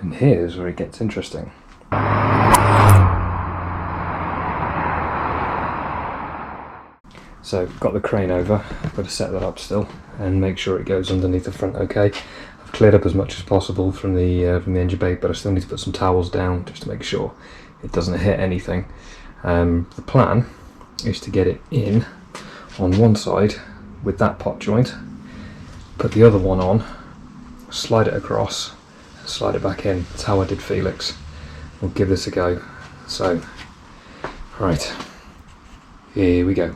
And here's where it gets interesting. So got the crane over, I've got to set that up still and make sure it goes underneath the front okay. I've cleared up as much as possible from the engine bay, but I still need to put some towels down just to make sure it doesn't hit anything. The plan is to get it in on one side with that pot joint, put the other one on, slide it across, and slide it back in. That's how I did Felix. We'll give this a go. So, right, here we go.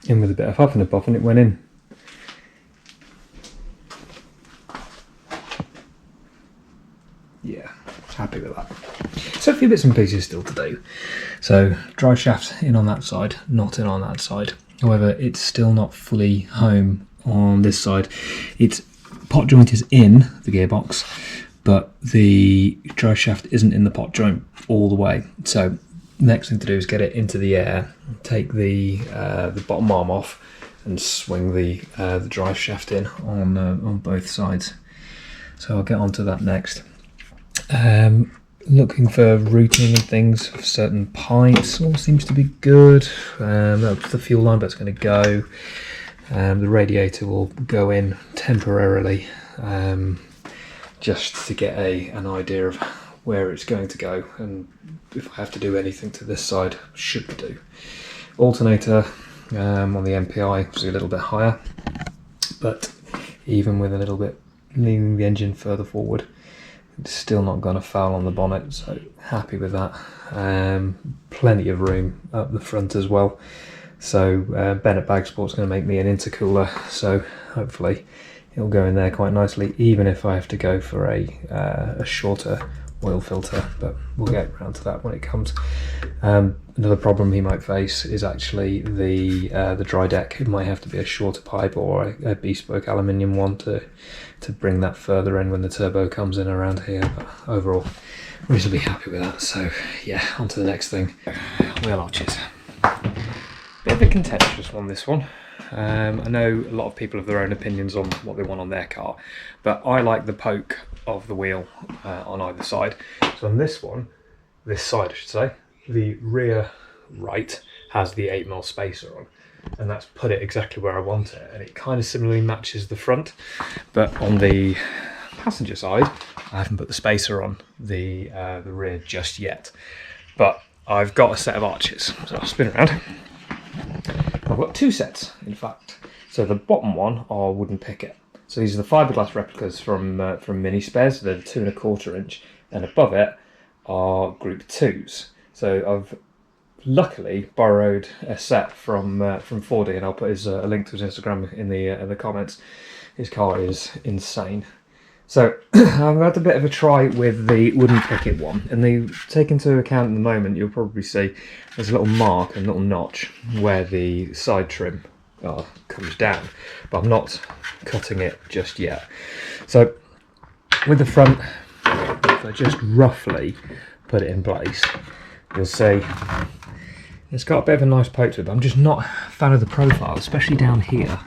In with a bit of huff and a puff and it went in. Yeah, happy with that. So a few bits and pieces still to do. So drive shaft in on that side, not in on that side. However, it's still not fully home on this side. Its pot joint is in the gearbox, but the drive shaft isn't in the pot joint all the way. So next thing to do is get it into the air, take the bottom arm off and swing the drive shaft in on both sides. So I'll get onto that next. Looking for routing and things for certain pipes, all seems to be good. That's the fuel line, but it's going to go. The radiator will go in temporarily, just to get an idea of where it's going to go, and if I have to do anything to this side, should we do. Alternator on the MPI was a little bit higher, but even with a little bit leaning the engine further forward, it's still not going to foul on the bonnet, so happy with that. Plenty of room up the front as well. So Bennett Bag Sport's going to make me an intercooler, so hopefully it'll go in there quite nicely, even if I have to go for a shorter oil filter, but we'll get around to that when it comes. Another problem he might face is actually the dry deck. It might have to be a shorter pipe or a bespoke aluminium one to bring that further in when the turbo comes in around here, but overall reasonably happy with that. So yeah, on to the next thing. Wheel arches. Bit of a contentious one, this one. I know a lot of people have their own opinions on what they want on their car, but I like the poke of the wheel on either side. So on this one, this side I should say, the rear right has the 8mm spacer on, and that's put it exactly where I want it, and it kind of similarly matches the front. But on the passenger side, I haven't put the spacer on the rear just yet, but I've got a set of arches, so I'll spin around. I've got two sets, in fact. So the bottom one are wooden picket. So these are the fiberglass replicas from Mini Spares. They're 2¼ inch, and above it are Group 2s. So I've luckily borrowed a set from 4D, and I'll put a link to his Instagram in the comments. His car is insane. So I've had a bit of a try with the wooden picket one, and they take into account at the moment, you'll probably see there's a little mark and a little notch where the side trim comes down, but I'm not cutting it just yet. So with the front, if I just roughly put it in place, you'll see it's got a bit of a nice poke to it, but I'm just not a fan of the profile, especially down here,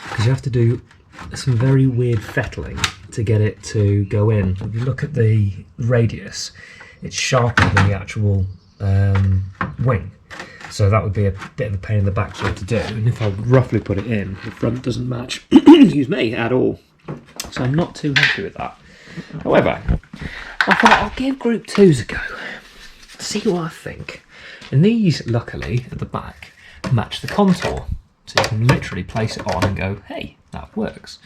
because you have to do some very weird fettling to get it to go in. If you look at the radius, it's sharper than the actual wing, so that would be a bit of a pain in the backside to do. And if I roughly put it in, the front doesn't match excuse me, at all, so I'm not too happy with that. However, I thought I'll give Group 2s a go, see what I think. And these, luckily, at the back match the contour, so you can literally place it on and go, hey, that works.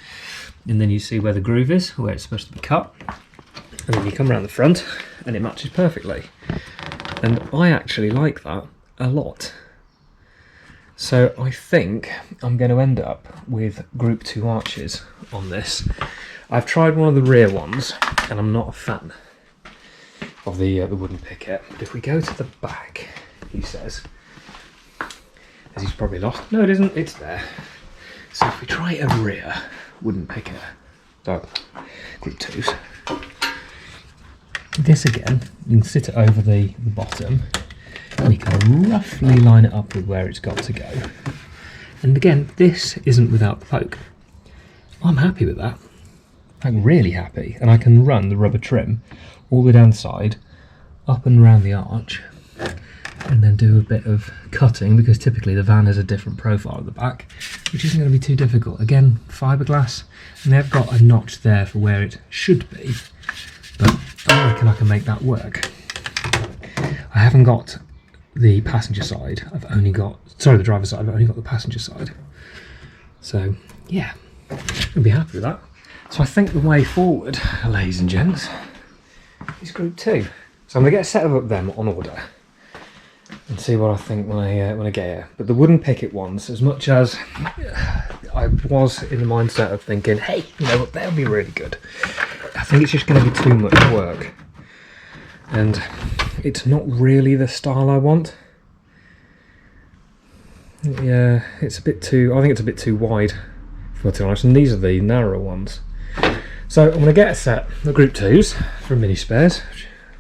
and then you see where the groove is, where it's supposed to be cut, and then you come around the front and it matches perfectly. And I actually like that a lot. So I think I'm going to end up with Group 2 arches on this. I've tried one of the rear ones and I'm not a fan of the wooden picket. But if we go to the back, he says, as he's probably lost. No, it isn't, it's there. So if we try a rear wooden picket, so Group 2s. This again, you can sit it over the bottom and you can roughly line it up with where it's got to go. And again, this isn't without the poke. I'm happy with that. I'm really happy. And I can run the rubber trim all the way down the side, up and around the arch, and then do a bit of cutting, because typically the van has a different profile at the back, which isn't going to be too difficult. Again, fiberglass, and they've got a notch there for where it should be, but I reckon I can make that work. I haven't got the passenger side, the driver's side, I've only got the passenger side. So yeah, I'll be happy with that. So I think the way forward, ladies and gents, is Group 2. So I'm going to get a set of them on order and see what I think when I get here. But the wooden picket ones, as much as I was in the mindset of thinking, hey, you know what, they'll be really good, I think it's just going to be too much work. And it's not really the style I want. Yeah, it's a bit too, I think it's a bit too wide, if I'm to be honest, and these are the narrow ones. So I'm going to get a set of Group 2s from Mini Spares,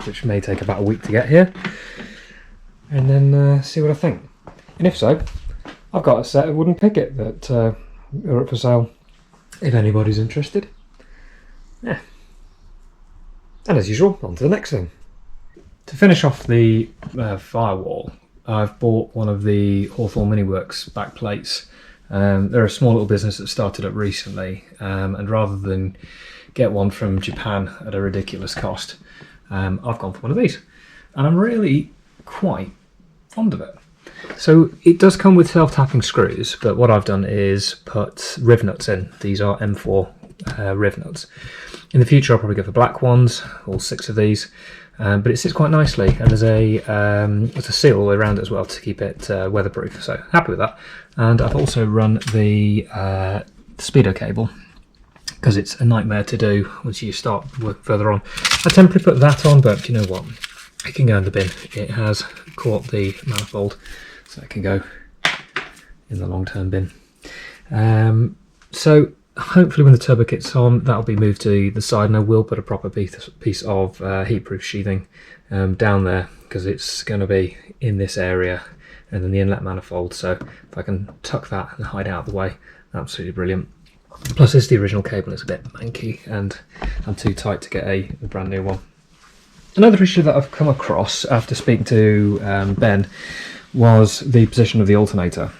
which may take about a week to get here, and then see what I think. And if so, I've got a set of wooden picket that are up for sale, if anybody's interested. Yeah. And as usual, on to the next thing. To finish off the Firewall, I've bought one of the Hawthorne Miniworks back plates. They're a small little business that started up recently, and rather than get one from Japan at a ridiculous cost, I've gone for one of these, and I'm really quite fond of it. So it does come with self-tapping screws, but what I've done is put riv nuts in. These are M4 riv nuts. In the future I'll probably go for black ones, all 6 of these, but it sits quite nicely, and there's a seal all the way around it as well to keep it weatherproof, so happy with that. And I've also run the speedo cable, because it's a nightmare to do once you start working further on. I temporarily put that on, but you know what, it can go in the bin. It has caught the manifold, so it can go in the long-term bin. So hopefully when the turbo kit's on, that'll be moved to the side, and I will put a proper piece of heat-proof sheathing down there, because it's going to be in this area, and then the inlet manifold, so if I can tuck that and hide out of the way, absolutely brilliant. Plus it's the original cable, it's a bit manky and I'm too tight to get a brand new one. Another issue that I've come across after speaking to Ben was the position of the alternator.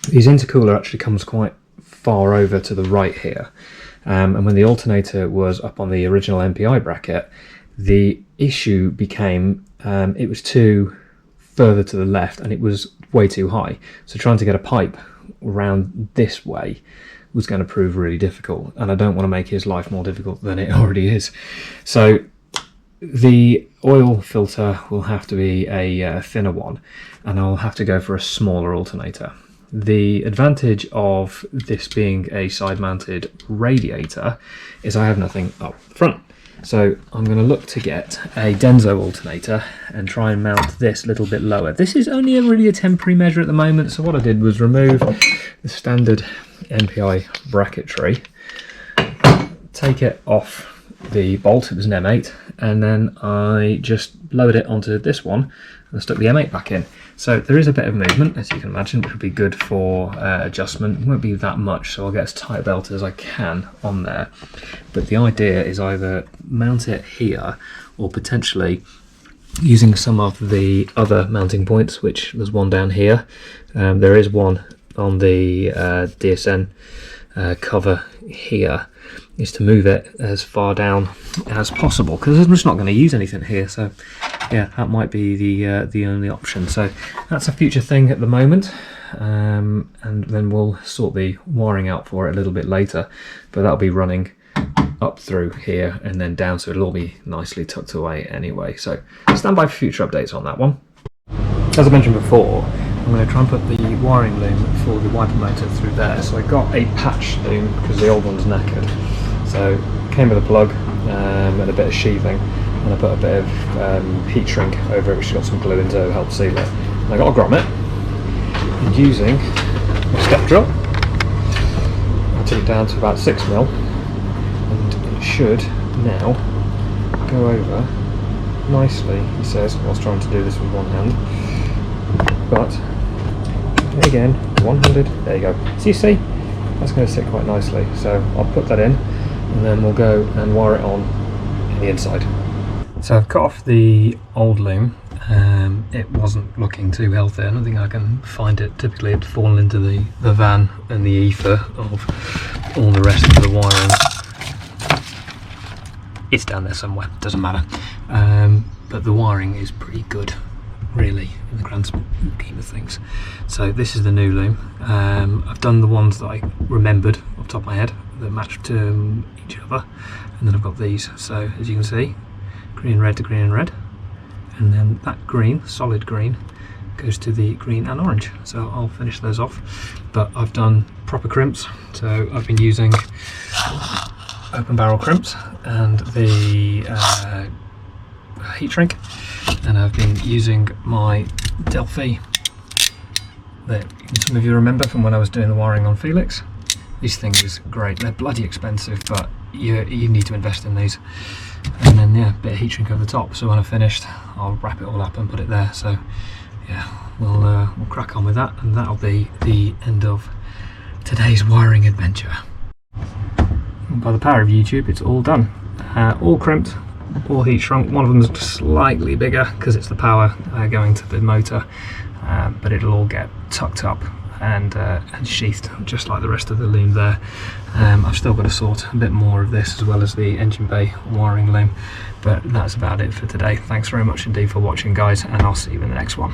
His intercooler actually comes quite far over to the right here, and when the alternator was up on the original MPI bracket, the issue became it was too further to the left and it was way too high, so trying to get a pipe around this way was going to prove really difficult, and I don't want to make his life more difficult than it already is. So the oil filter will have to be a thinner one, and I'll have to go for a smaller alternator. The advantage of this being a side-mounted radiator is I have nothing up front. So I'm going to look to get a Denso alternator and try and mount this a little bit lower. This is only really a temporary measure at the moment, so what I did was remove the standard MPI bracketry, take it off the bolt, it was an M8, and then I just lowered it onto this one and stuck the M8 back in. So there is a bit of movement, as you can imagine, which would be good for adjustment. It won't be that much, so I'll get as tight a belt as I can on there. But the idea is either mount it here or potentially using some of the other mounting points, which there's one down here. There is one on the DSN cover here, is to move it as far down as possible, because I'm just not going to use anything here, so yeah, that might be the only option. So that's a future thing at the moment. and then we'll sort the wiring out for it a little bit later, but that'll be running up through here and then down, so it'll all be nicely tucked away anyway. So stand by for future updates on that one. As I mentioned before, I'm going to try and put the wiring loom for the wiper motor through there. So I got a patch loom because the old one's knackered. So it came with a plug and a bit of sheathing, and I put a bit of heat shrink over it, which has got some glue in to help seal it. And I got a grommet, and using a step drill, I took it down to about 6mm, and it should now go over nicely, he says, whilst trying to do this with one hand. But again, one-handed, there you go. So you see, that's going to sit quite nicely. So I'll put that in, and then we'll go and wire it on the inside. So I've cut off the old loom. It wasn't looking too healthy. I don't think I can find it. Typically it'd fallen into the van and the ether of all the rest of the wiring. It's down there somewhere, doesn't matter. But the wiring is pretty good, really, in the grand scheme of things. So this is the new loom. I've done the ones that I remembered off the top of my head that matched each other, and then I've got these. So as you can see, green and red to green and red, and then that green, solid green, goes to the green and orange. So I'll finish those off, but I've done proper crimps. So I've been using open barrel crimps and the heat shrink, and I've been using my Delphi that some of you remember from when I was doing the wiring on Felix. These things is great. They're bloody expensive, but you need to invest in these. And then yeah, a bit of heat shrink over the top, so when I've finished I'll wrap it all up and put it there. So yeah, we'll crack on with that, and that'll be the end of today's wiring adventure. And by the power of YouTube, it's all done. All crimped, all heat shrunk. One of them is slightly bigger because it's the power going to the motor, but it'll all get tucked up and sheathed just like the rest of the loom there. I've still got to sort a bit more of this as well as the engine bay wiring loom, but that's about it for today. Thanks very much indeed for watching, guys, and I'll see you in the next one.